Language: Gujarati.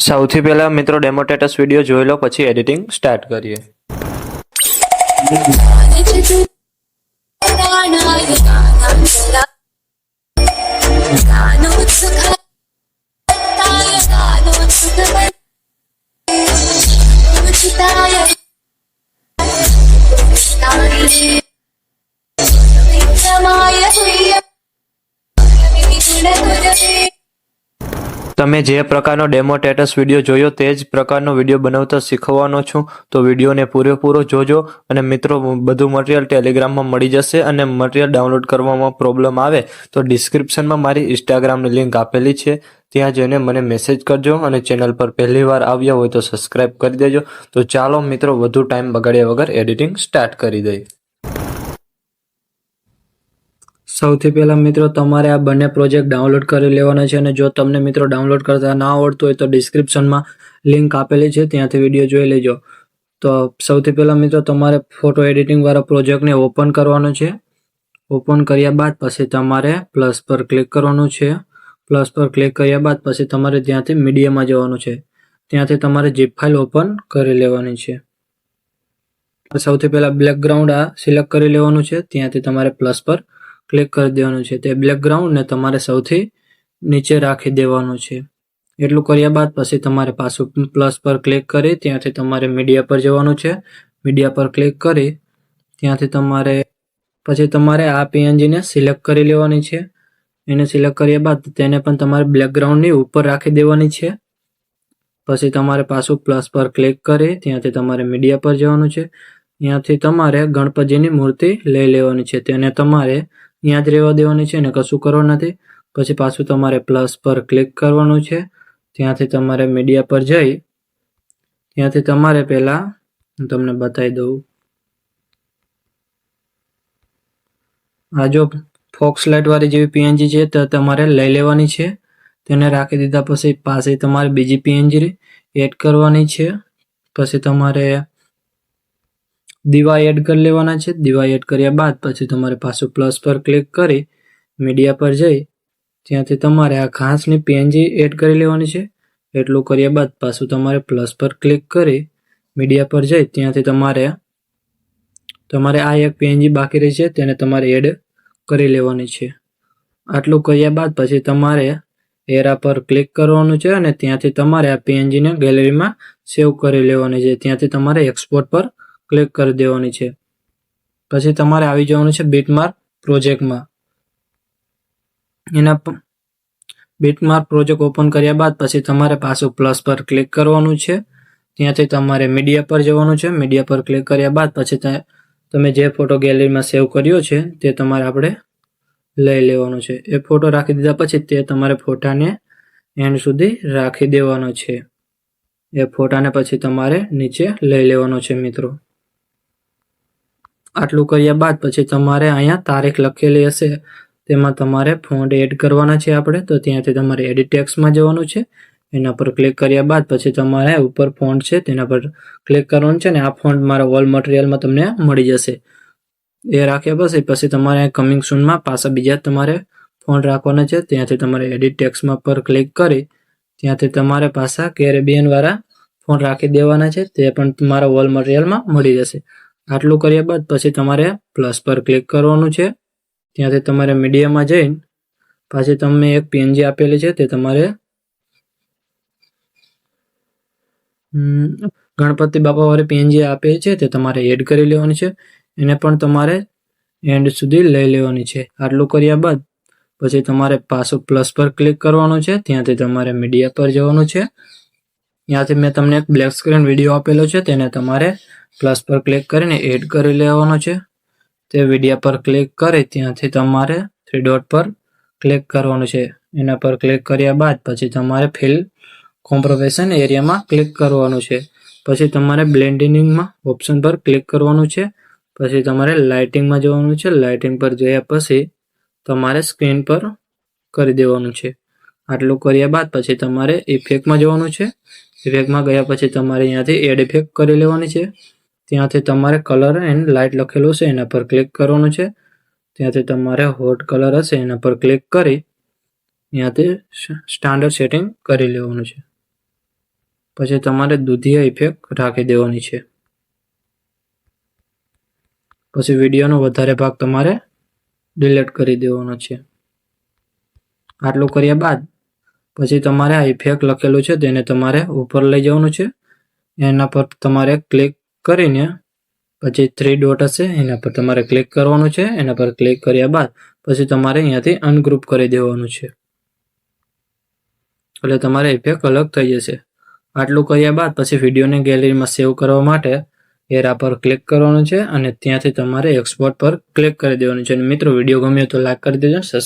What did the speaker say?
સૌથી પહેલા મિત્રો ડેમો સ્ટેટસ વિડીયો જોઈ લો, પછી એડિટિંગ સ્ટાર્ટ કરીએ. તમે જે પ્રકારનો ડેમો સ્ટેટસ વિડીયો જોયો તે જ પ્રકારનો વિડીયો બનાવતા શીખવાનો છું, તો વિડીયોને પૂરેપૂરો જોજો. અને મિત્રો, બધું મટીરિયલ ટેલિગ્રામમાં મળી જશે. અને મટીરિયલ ડાઉનલોડ કરવામાં પ્રોબ્લેમ આવે તો ડિસ્ક્રિપ્શનમાં મારી ઇન્સ્ટાગ્રામની લિંક આપેલી છે, ત્યાં જઈને મને મેસેજ કરજો. અને ચેનલ પર પહેલીવાર આવ્યા હોય તો સબસ્ક્રાઈબ કરી દેજો. તો ચાલો મિત્રો, વધુ ટાઈમ બગાડ્યા વગર એડિટિંગ સ્ટાર્ટ કરી દઈએ. સૌથી પહેલાં મિત્રો, તમારે આ બંને પ્રોજેક્ટ ડાઉનલોડ કરી લેવાના છે. અને જો તમને મિત્રો ડાઉનલોડ કરતા ના આવડતું હોય તો ડિસ્ક્રિપ્શનમાં લિંક આપેલી છે, ત્યાંથી વિડીયો જોઈ લેજો. તો સૌથી પહેલાં મિત્રો, તમારે ફોટો એડિટિંગવાળા પ્રોજેક્ટને ઓપન કરવાનો છે. ઓપન કર્યા બાદ પછી તમારે પ્લસ પર ક્લિક કરવાનું છે. પ્લસ પર ક્લિક કર્યા બાદ પછી તમારે ત્યાંથી મીડિયામાં જવાનું છે. ત્યાંથી તમારે ઝીપ ફાઇલ ઓપન કરી લેવાની છે. સૌથી પહેલાં બેકગ્રાઉન્ડ આ સિલેક્ટ કરી લેવાનું છે. ત્યાંથી તમારે પ્લસ પર ક્લિક કરી દેવાનું છે. તે બેકગ્રાઉન્ડને તમારે સૌથી નીચે રાખી દેવાનું છે. એટલું કર્યા બાદ પછી તમારે પાછું પ્લસ પર ક્લિક કરી ત્યાંથી તમારે મીડિયા પર જવાનું છે. મીડિયા પર ક્લિક કરી ત્યાંથી તમારે આ પીએનજીને સિલેક્ટ કરી લેવાની છે. એને સિલેક્ટ કર્યા બાદ તેને પણ તમારે બેકગ્રાઉન્ડની ઉપર રાખી દેવાની છે. પછી તમારે પાછું પ્લસ પર ક્લિક કરી ત્યાંથી તમારે મીડિયા પર જવાનું છે. ત્યાંથી તમારે ગણપતિની મૂર્તિ લઈ લેવાની છે. તેને તમારે ત્યાં જ રહેવા દેવાની છે અને કશું કરવાનું નથી. પછી પાછું તમારે પ્લસ પર ક્લિક કરવાનું છે. ત્યાંથી તમારે મીડિયા પર જઈ ત્યાંથી તમારે પહેલાં હું તમને બતાવી દઉં. આ જો ફોક્સ લાઇટ વાળી જેવી પીએનજી છે તો તમારે લઈ લેવાની છે. તેને રાખી દીધા પછી પાછી તમારે બીજી પીએનજી એડ કરવાની છે. પછી તમારે દીવા એડ કરી લેવાના છે. દીવા એડ કર્યા બાદ પછી તમારે પાછું પ્લસ પર ક્લિક કરી મીડિયા પર જઈ ત્યાંથી તમારે આ ઘાસની પીએનજી એડ કરી લેવાની છે. એટલું કર્યા બાદ પાછું તમારે પ્લસ પર ક્લિક કરી મીડિયા પર જઈ ત્યાંથી તમારે આ એક પીએનજી બાકી રહી છે તેને તમારે એડ કરી લેવાની છે. આટલું કર્યા બાદ પછી તમારે એરા પર ક્લિક કરવાનું છે અને ત્યાંથી તમારે આ પીએનજીને ગેલેરીમાં સેવ કરી લેવાની છે. ત્યાંથી તમારે એક્સપોર્ટ પર ક્લિક કરી દેવાની છે. પછી તમારે આવી જવાનું છે બીટમાર્ક પ્રોજેક્ટમાં. એના બીટમાર્ક પ્રોજેક્ટ ઓપન કર્યા બાદ પછી તમારે પાછું પ્લસ પર ક્લિક કરવાનું છે. ત્યાંથી તમારે મીડિયા પર જવાનું છે. મીડિયા પર ક્લિક કર્યા બાદ પછી તમે જે ફોટો ગેલેરીમાં સેવ કર્યો છે તે તમારે આપણે લઈ લેવાનો છે. એ ફોટો રાખી દીધા પછી તે તમારે ફોટાને એન્ડ સુધી રાખી દેવાનો છે. એ ફોટાને પછી તમારે નીચે લઈ લેવાનો છે મિત્રો. આટલું કર્યા બાદ પછી તમારે અહીંયા તારીખ લખેલી હશે તેમાં તમારે ફોન્ટ એડ કરવાના છે આપણે. તો ત્યાંથી તમારે એડિટ ટેક્સ્ટમાં જવાનું છે. એના પર ક્લિક કર્યા બાદ પછી તમારે ઉપર ફોન્ટ છે તેના પર ક્લિક કરવાનું છે. ને આ ફોન્ટ મારા ઓલ મટીરિયલમાં તમને મળી જશે. એ રાખ્યા પછી તમારે કમિંગ સૂનમાં પાછા બીજા તમારે ફોન્ટ રાખવાના છે. ત્યાંથી તમારે એડિટ ટેક્સ્ટમાં પર ક્લિક કરી ત્યાંથી તમારે પાછા કેરેબિયન વાળા ફોન્ટ રાખી દેવાના છે. તે પણ તમારા ઓલ મટીરિયલમાં મળી જશે. આટલું કર્યા બાદ પછી તમારે પ્લસ પર ક્લિક કરવાનું છે. ત્યાંથી તમારે મીડિયામાં જઈને પાછી તમે એક પીએનજી આપેલી છે તે તમારે ગણપતિ બાપા વાળી પીએનજી આપેલી છે તે તમારે એડ કરી લેવાની છે. એને પણ તમારે એન્ડ સુધી લઈ લેવાની છે. આટલું કર્યા બાદ પછી તમારે પાછું પ્લસ પર ક્લિક કરવાનું છે. ત્યાંથી તમારે મીડિયા પર જવાનું છે. ત્યાંથી મેં તમને એક બ્લેક સ્ક્રીન વિડીયો આપેલો છે તેને તમારે પ્લસ પર ક્લિક કરીને એડ કરી લેવાનો છે. તે વિડીયા પર ક્લિક કરી ત્યાંથી તમારે 3 ડોટ પર ક્લિક કરવાનું છે. એના પર ક્લિક કર્યા બાદ પછી તમારે ફિલ કોમ્પ્રોવેશન એરિયામાં ક્લિક કરવાનું છે. પછી તમારે બ્લેન્ડિંગમાં ઓપ્શન પર ક્લિક કરવાનું છે. પછી તમારે લાઇટિંગમાં જવાનું છે. લાઇટિંગ પર ગયા પછી તમારે સ્ક્રીન પર કરી દેવાનું છે. આટલું કર્યા બાદ પછી તમારે ઇફેક્ટમાં જવાનું છે. ઇફેક્ટમાં ગયા પછી તમારે અહીંયાથી એડ ઇફેક્ટ કરી લેવાની છે. ત્યાંથી તમારે કલર એન્ડ લાઇટ લખેલું છે એના પર ક્લિક કરવાનું છે. ત્યાંથી તમારે હોટ કલર હશે એના પર ક્લિક કરી ત્યાંથી સ્ટાન્ડર્ડ સેટિંગ કરી લેવાનું છે. પછી તમારે દૂધિયા ઇફેક્ટ રાખી દેવાની છે. પછી વિડીયોનો વધારે ભાગ તમારે ડિલીટ કરી દેવાનો છે. આટલું કર્યા બાદ પછી તમારે આ ઇફેક્ટ લખેલું છે તેને તમારે ઉપર લઈ જવાનું છે. એના પર તમારે ક્લિક કરીને પછી 3 ડોટ હશે એના પર તમારે ક્લિક કરવાનું છે. એના પર ક્લિક કર્યા બાદ પછી તમારે અહીંયાથી અનગ્રુપ કરી દેવાનું છે. એટલે તમારે ઇફેક્ટ અલગ થઈ જશે. આટલું કર્યા બાદ પછી વિડીયોને ગેલેરીમાં સેવ કરવા માટે એરા પર ક્લિક કરવાનું છે અને ત્યાંથી તમારે એક્સપોર્ટ પર ક્લિક કરી દેવાનું છે. અને મિત્રો વિડીયો ગમ્યો તો લાઈક કરી દેજો, સબસ્ક્રાઇબ